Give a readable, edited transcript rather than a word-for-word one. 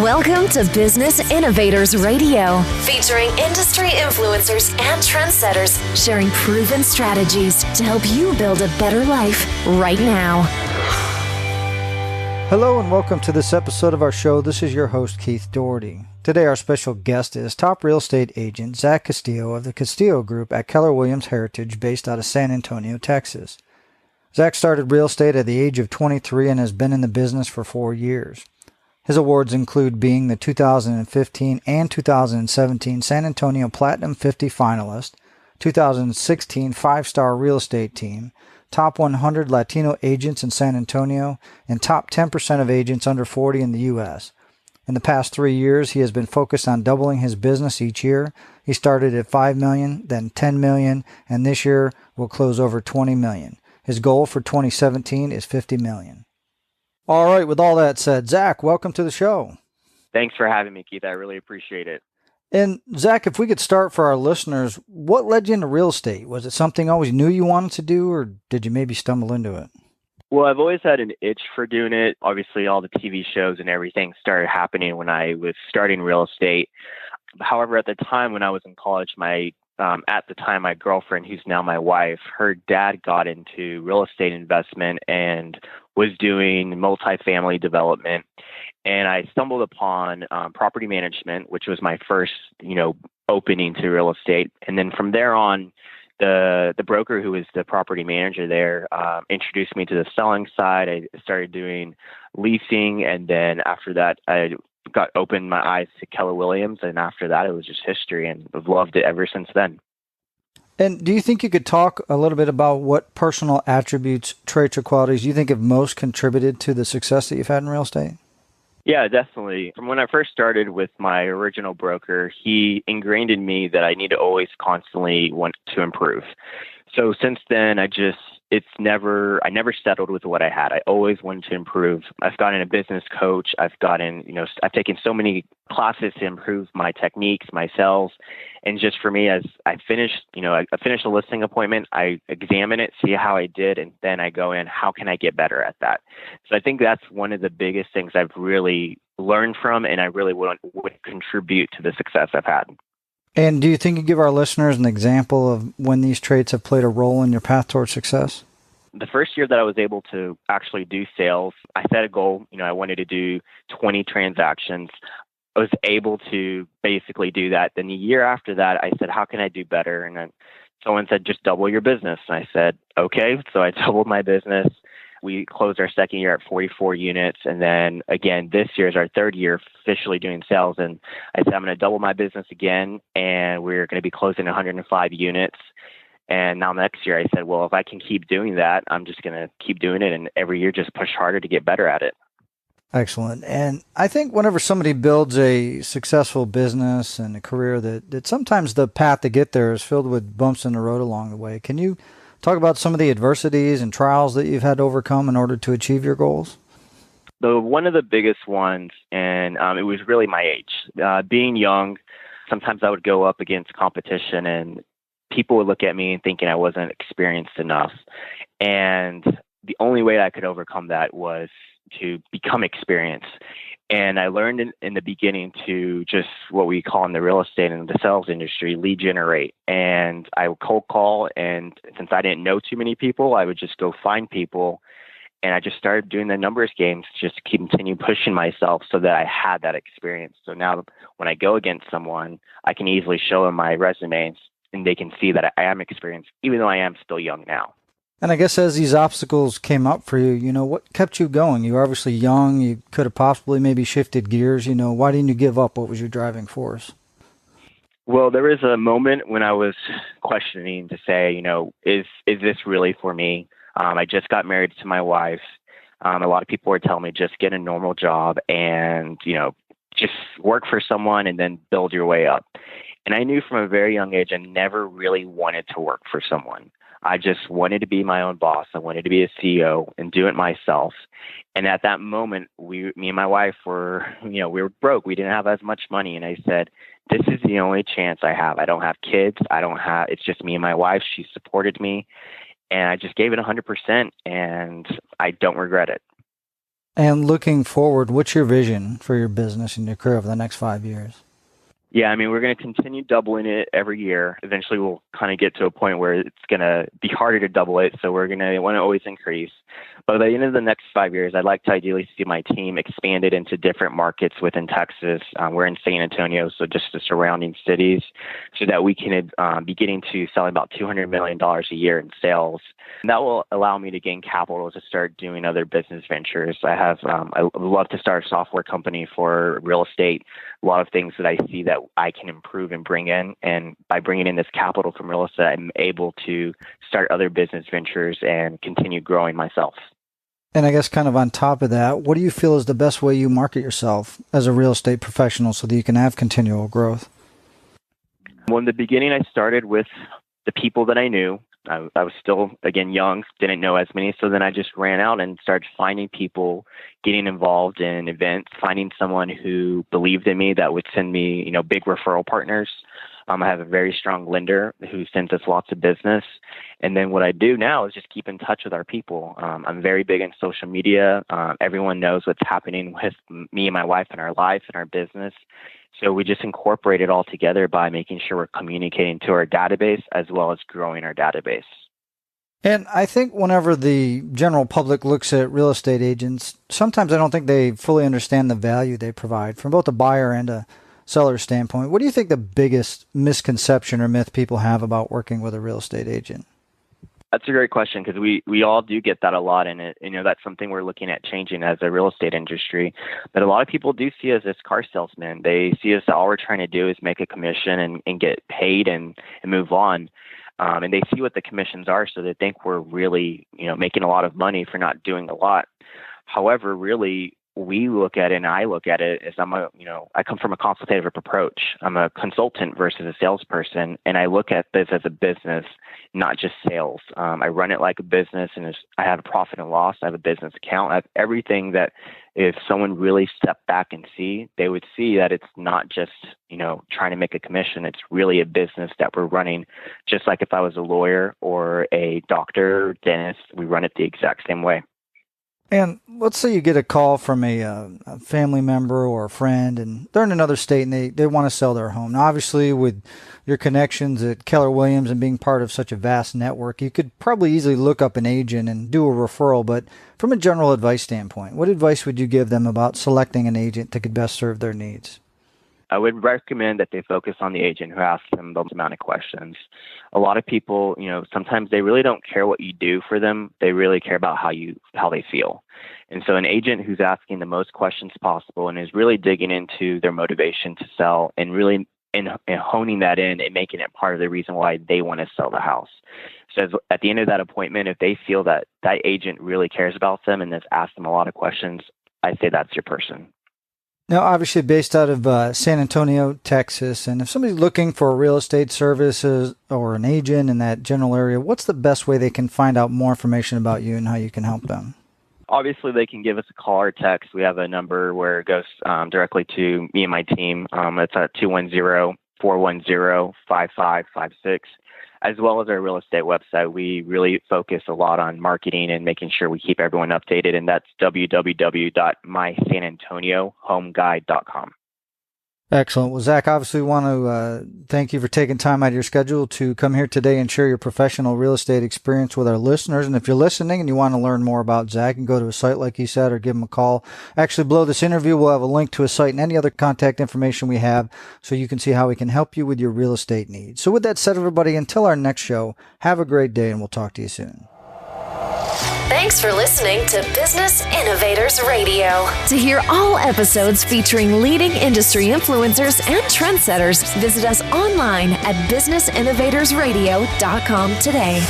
Welcome to Business Innovators Radio, featuring industry influencers and trendsetters sharing proven strategies to help you build a better life right now. Hello and welcome to this episode of our show. This is your host, Keith Doherty. Today our special guest is top real estate agent Zach Castillo of the Castillo Group at Keller Williams Heritage based out of San Antonio, Texas. Zach started real estate at the age of 23 and has been in the business for 4 years. His awards include being the 2015 and 2017 San Antonio Platinum 50 Finalist, 2016 5-Star Real Estate Team, Top 100 Latino Agents in San Antonio, and Top 10% of agents under 40 in the U.S. In the past 3 years, he has been focused on doubling his business each year. He started at $5 million, then $10 million, and this year will close over $20 million. His goal for 2017 is $50 million. All right, with all that said, Zach, welcome to the show. Thanks for having me, Keith. I really appreciate it. And Zach, if we could start for our listeners, what led you into real estate? Was it something you always knew you wanted to do, or did you maybe stumble into it? Well, I've always had an itch for doing it. Obviously, all the TV shows and everything started happening when I was starting real estate. However, at the time when I was in college, my girlfriend, who's now my wife, her dad got into real estate investment and was doing multifamily development. And I stumbled upon property management, which was my first, opening to real estate. And then from there on, the broker who was the property manager there introduced me to the selling side. I started doing leasing. And then after that, I opened my eyes to Keller Williams. And after that, it was just history, and I've loved it ever since then. And do you think you could talk a little bit about what personal attributes, traits, or qualities you think have most contributed to the success that you've had in real estate? Yeah, definitely. From when I first started with my original broker, he ingrained in me that I need to always constantly want to improve. So since then, I never settled with what I had. I always wanted to improve. I've gotten a business coach. I've taken so many classes to improve my techniques, my sales. And just for me, as I finish a listing appointment, I examine it, see how I did, and then I go in, how can I get better at that? So I think that's one of the biggest things I've really learned from, and I really would contribute to the success I've had. And do you think you give our listeners an example of when these traits have played a role in your path towards success? The first year that I was able to actually do sales, I set a goal. I wanted to do 20 transactions. I was able to basically do that. Then the year after that, I said, how can I do better? And then someone said, just double your business. And I said, okay. So I doubled my business. We closed our second year at 44 units. And then again, this year is our third year officially doing sales. And I said, I'm going to double my business again. And we're going to be closing 105 units. And now next year I said, well, if I can keep doing that, I'm just going to keep doing it. And every year just push harder to get better at it. Excellent. And I think whenever somebody builds a successful business and a career, that sometimes the path to get there is filled with bumps in the road along the way. Can you talk about some of the adversities and trials that you've had to overcome in order to achieve your goals? One of the biggest ones, and it was really my age. Being young, sometimes I would go up against competition and people would look at me and thinking I wasn't experienced enough. And the only way I could overcome that was to become experienced. And I learned in the beginning to just what we call in the real estate and the sales industry, lead generate. And I would cold call. And since I didn't know too many people, I would just go find people. And I just started doing the numbers games, just to continue pushing myself so that I had that experience. So now when I go against someone, I can easily show them my resume and they can see that I am experienced, even though I am still young now. And I guess as these obstacles came up for you, what kept you going? You were obviously young. You could have possibly maybe shifted gears. Why didn't you give up? What was your driving force? Well, there was a moment when I was questioning to say, is this really for me? I just got married to my wife. A lot of people were telling me just get a normal job and, just work for someone and then build your way up. And I knew from a very young age, I never really wanted to work for someone. I just wanted to be my own boss. I wanted to be a CEO and do it myself. And at that moment, me and my wife we were broke. We didn't have as much money. And I said, this is the only chance I have. I don't have kids. It's just me and my wife. She supported me. And I just gave it 100%, and I don't regret it. And looking forward, what's your vision for your business and your career over the next 5 years? Yeah, I mean, we're going to continue doubling it every year. Eventually, we'll kind of get to a point where it's going to be harder to double it. So we're going to want to always increase. But by the end of the next 5 years, I'd like to ideally see my team expanded into different markets within Texas. We're in San Antonio, so just the surrounding cities, so that we can be getting to selling about $200 million a year in sales. And that will allow me to gain capital to start doing other business ventures. I would love to start a software company for real estate. A lot of things that I see that I can improve and bring in. And by bringing in this capital from real estate, I'm able to start other business ventures and continue growing myself. And I guess kind of on top of that, what do you feel is the best way you market yourself as a real estate professional so that you can have continual growth? Well, in the beginning, I started with the people that I knew. I was still, again, young, didn't know as many. So then I just ran out and started finding people, getting involved in events, finding someone who believed in me that would send me, big referral partners. I have a very strong lender who sends us lots of business. And then what I do now is just keep in touch with our people. I'm very big in social media. Everyone knows what's happening with me and my wife in our life and our business. So we just incorporate it all together by making sure we're communicating to our database as well as growing our database. And I think whenever the general public looks at real estate agents, sometimes I don't think they fully understand the value they provide from both a buyer and a seller standpoint. What do you think the biggest misconception or myth people have about working with a real estate agent? That's a great question, because we all do get that a lot, and that's something we're looking at changing as a real estate industry. But a lot of people do see us as car salesmen. They see us, all we're trying to do is make a commission and get paid and move on. And they see what the commissions are, so they think we're really making a lot of money for not doing a lot. However, really, we look at it, and I look at it as I come from a consultative approach. I'm a consultant versus a salesperson, and I look at this as a business, not just sales. I run it like a business, and I have a profit and loss. I have a business account. I have everything that if someone really stepped back and see, they would see that it's not just, trying to make a commission. It's really a business that we're running, just like if I was a lawyer or a doctor or dentist. We run it the exact same way. And let's say you get a call from a family member or a friend, and they're in another state and they want to sell their home. Now, obviously, with your connections at Keller Williams and being part of such a vast network, you could probably easily look up an agent and do a referral. But from a general advice standpoint, what advice would you give them about selecting an agent that could best serve their needs? I would recommend that they focus on the agent who asks them the most amount of questions. A lot of people, sometimes they really don't care what you do for them. They really care about how they feel. And so an agent who's asking the most questions possible and is really digging into their motivation to sell and really and honing that in and making it part of the reason why they want to sell the house. So at the end of that appointment, if they feel that that agent really cares about them and has asked them a lot of questions, I'd say that's your person. Now, obviously based out of San Antonio, Texas, and if somebody's looking for real estate services or an agent in that general area, what's the best way they can find out more information about you and how you can help them? Obviously, they can give us a call or text. We have a number where it goes directly to me and my team. It's at 210-410-5556. As well as our real estate website. We really focus a lot on marketing and making sure we keep everyone updated, and that's www.mysanantoniohomeguide.com. Excellent. Well, Zach, obviously we want to thank you for taking time out of your schedule to come here today and share your professional real estate experience with our listeners. And if you're listening and you want to learn more about Zach, you can go to his site, like he said, or give him a call. Actually, below this interview, we'll have a link to his site and any other contact information we have so you can see how we can help you with your real estate needs. So with that said, everybody, until our next show, have a great day and we'll talk to you soon. Thanks for listening to Business Innovators Radio. To hear all episodes featuring leading industry influencers and trendsetters, visit us online at businessinnovatorsradio.com today.